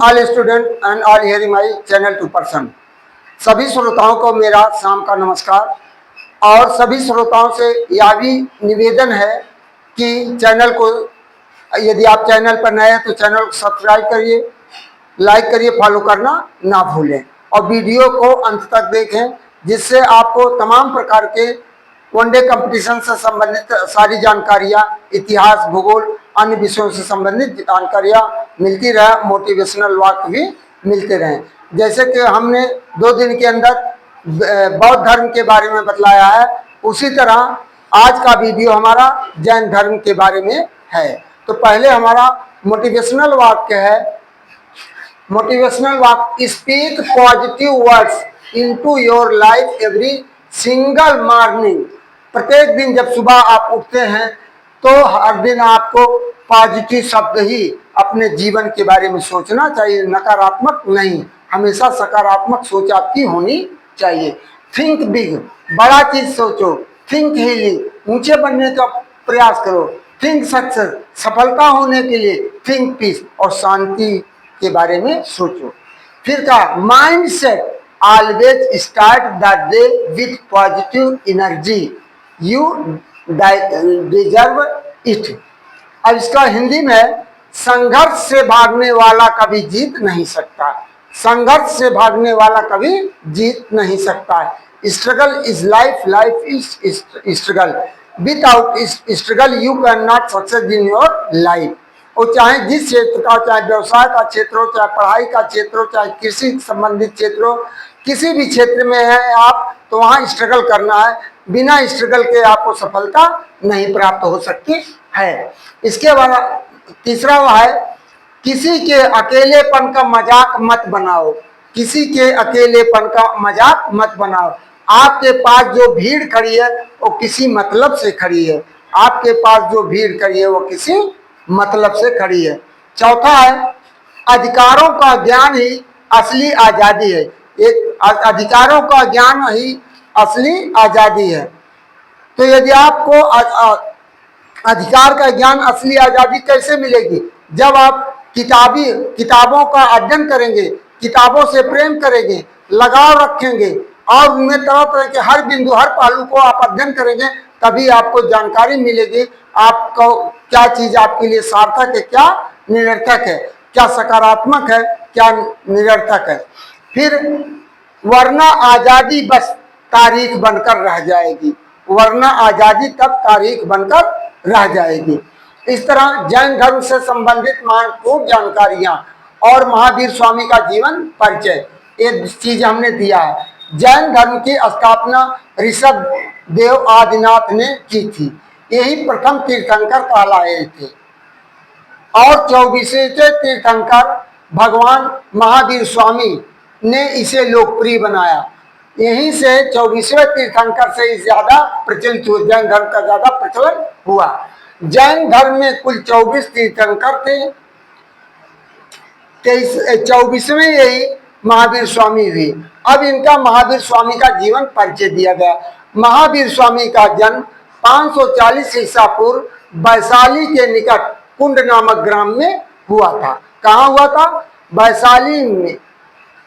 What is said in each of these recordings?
All student and all hearing my channel to person. सभी श्रोताओं को मेरा शाम का नमस्कार। और सभी श्रोताओं से यह भी निवेदन है कि चैनल को, यदि आप चैनल पर नए हैं तो चैनल को सब्सक्राइब करिए, लाइक करिए, फॉलो करना ना भूलें और वीडियो को अंत तक देखें, जिससे आपको तमाम प्रकार के वनडे कंपटीशन से संबंधित सारी जानकारियाँ, इतिहास, भूगोल, अन्य विषयों से संबंधित जानकारियाँ मिलती रहे, मोटिवेशनल वाक्य भी मिलते रहें। जैसे कि हमने 2 दिन के अंदर बौद्ध धर्म के बारे में बतलाया है, उसी तरह आज का वीडियो हमारा जैन धर्म के बारे में है। तो पहले हमारा मोटिवेशनल वाक्य है। मोटिवेशनल वाक्य, speak positive words into your life every single morning. प्रत्येक दिन जब सुबह आप उठते हैं तो हर दिन आपको पॉजिटिव शब्द ही अपने जीवन के बारे में सोचना चाहिए, नकारात्मक नहीं। हमेशा सकारात्मक सोच आपकी होनी चाहिए। थिंक बिग, बड़ा चीज सोचो। थिंक हीलिंग, ऊंचे बनने का प्रयास करो। थिंक सक्सेस, सफलता होने के लिए। थिंक पीस, और शांति के बारे में सोचो। फिर कहा, mind set always start the day with positive energy, you deserve it. अब इसका हिंदी में, संघर्ष से भागने वाला कभी जीत नहीं सकता। संघर्ष से भागने वाला कभी जीत नहीं सकता है। Struggle is life, life is struggle. Without struggle you can not success in your life. और चाहे जिस क्षेत्र का, चाहे व्यवसाय का क्षेत्र हो, चाहे पढ़ाई का क्षेत्र हो, चाहे कृषि संबंधित क्षेत्र हो, किसी भी क्षेत्र में है आप तो वहाँ स्ट्रगल करना है। बिना स्ट्रगल के आपको सफलता नहीं प्राप्त हो सकती है। इसके बाद तीसरा वह है, किसी के अकेलेपन का मजाक मत बनाओ। किसी के अकेलेपन का मजाक मत बनाओ। आपके पास जो भीड़ खड़ी है वो किसी मतलब से खड़ी है। आपके पास जो भीड़ खड़ी है वो किसी मतलब से खड़ी है। चौथा है, अधिकारों का ज्ञान ही असली आजादी है। एक अधिकारों का ज्ञान ही असली आजादी है। तो यदि आपको अधिकार का ज्ञान, असली आजादी कैसे मिलेगी? जब आप किताबों का अध्ययन करेंगे, किताबों से प्रेम करेंगे, लगाव रखेंगे और उनमें तरह तरह के हर बिंदु, हर पहलू को आप अध्ययन करेंगे, तभी आपको जानकारी मिलेगी आपको क्या चीज आपके लिए सार्थक है, क्या निरर्थक है, क्या सकारात्मक है, क्या निरर्थक है। फिर, वरना आजादी बस तारीख बनकर रह जाएगी। वरना आजादी तब तारीख बनकर रह जाएगी। इस तरह जैन धर्म से संबंधित महत्वपूर्ण जानकारियां और महावीर स्वामी का जीवन परिचय, एक चीज हमने दिया है। जैन धर्म की स्थापना ऋषभ देव आदिनाथ ने की थी। यही प्रथम तीर्थंकर कहलाए थे और 24वें तीर्थंकर भगवान महावीर स्वामी ने इसे लोकप्रिय बनाया। यहीं से 24वें तीर्थंकर से ज्यादा प्रचलित हुआ, जैन धर्म का ज्यादा प्रचलन हुआ। जैन धर्म में कुल 24 तीर्थंकर थे। 24वें यही महावीर स्वामी हुए। अब इनका महावीर स्वामी का जीवन परिचय दिया गया। महावीर स्वामी का जन्म 540 ईसा पूर्व वैशाली के निकट कुंड नामक ग्राम में हुआ था। कहाँ हुआ था? वैशाली में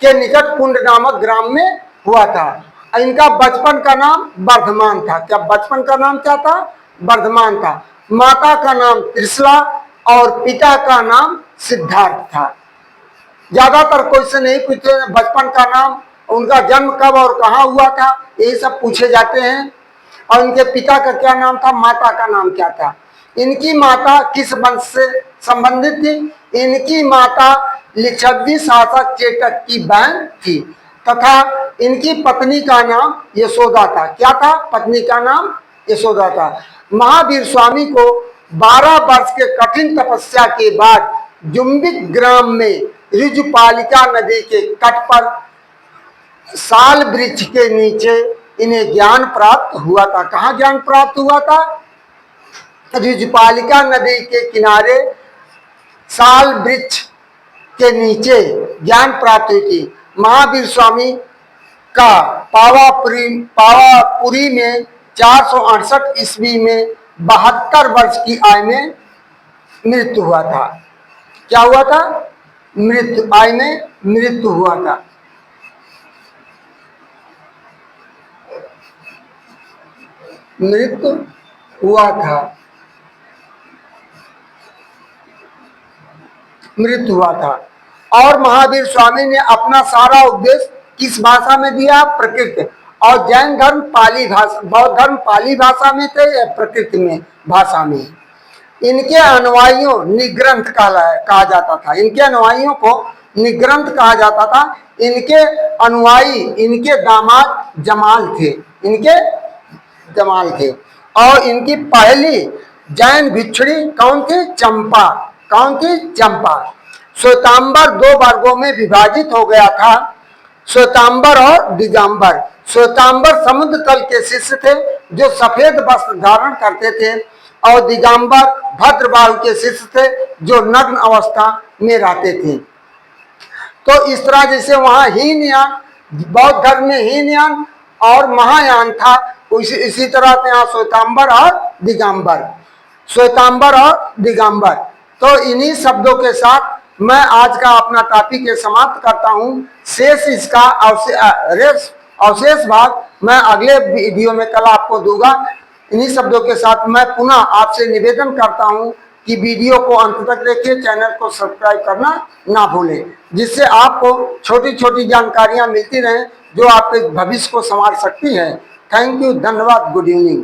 के निकट कुंड नामक ग्राम में हुआ था। इनका बचपन का नाम वर्धमान था। क्या बचपन का नाम क्या था? वर्धमान था। माता का नाम त्रिशला और पिता का नाम सिद्धार्थ था। ज्यादातर क्वेश्चन नहीं पूछते बचपन का नाम, उनका जन्म कब और कहाँ हुआ था, यही सब पूछे जाते हैं। और उनके पिता का क्या नाम था, माता का नाम क्या था। इनकी माता किस वंश से संबंधित थी? इनकी माता लिच्छवी शासक चेटक की बहन थी तथा इनकी पत्नी का नाम यशोदा था। क्या था? पत्नी का नाम यशोदा था। महावीर स्वामी को 12 वर्ष के कठिन तपस्या के बाद जुम्बिक ग्राम में ऋजुपालिका नदी के तट पर साल वृक्ष के नीचे इन्हें ज्ञान प्राप्त हुआ था। कहाँ ज्ञान प्राप्त हुआ था? ऋजुपालिका नदी के किनारे साल वृक्ष के नीचे ज्ञान प्राप्त हुई थी। महावीर स्वामी का पावापुरी में 468 ईस्वी में 72 वर्ष की आयु में मृत्यु हुआ था। क्या हुआ था? मृत्यु, आई में मृत्यु हुआ था। मृत्यु हुआ था, मृत्यु हुआ था। और महावीर स्वामी ने अपना सारा उपदेश किस भाषा में दिया? प्रकृत। और जैन धर्म पाली भाषा, बौद्ध धर्म पाली भाषा में थे या प्रकृत में भाषा में। इनके अनुयायियों निग्रंथ कहा जाता था। इनके अनुयायियों को निग्रंथ कहा जाता था। इनके अनुयायी, इनके दामाद जमाल थे, इनके जमाल थे। और इनकी पहली जैन भिक्षुणी कौन थी? चंपा। कौन थी? चंपा। श्वेतांबर दो वर्गों में विभाजित हो गया था, श्वेतांबर और दिगंबर। श्वेतांबर समुद्र तल के शिष्य थे जो सफेद वस्त्र धारण करते थे, और दिगंबर भद्रबाहु के शिष्य थे जो नग्न अवस्था में रहते थे। तो इस तरह जैसे वहां हीनयान, बौद्ध धर्म में हीनयान और महायान था, इसी तरह से यहाँ श्वेतांबर और दिगंबर, श्वेतांबर और दिगंबर। तो इन्हीं शब्दों के साथ मैं आज का अपना टॉपिक समाप्त करता हूँ। शेष इसका अवशेष भाग मैं अगले वीडियो में कल आपको दूंगा। इन्हीं शब्दों के साथ मैं पुनः आपसे निवेदन करता हूँ कि वीडियो को अंत तक देखिए, चैनल को सब्सक्राइब करना ना भूलें, जिससे आपको छोटी छोटी जानकारियां मिलती रहें जो आपके भविष्य को संवार सकती है। थैंक यू, धन्यवाद, गुड इवनिंग।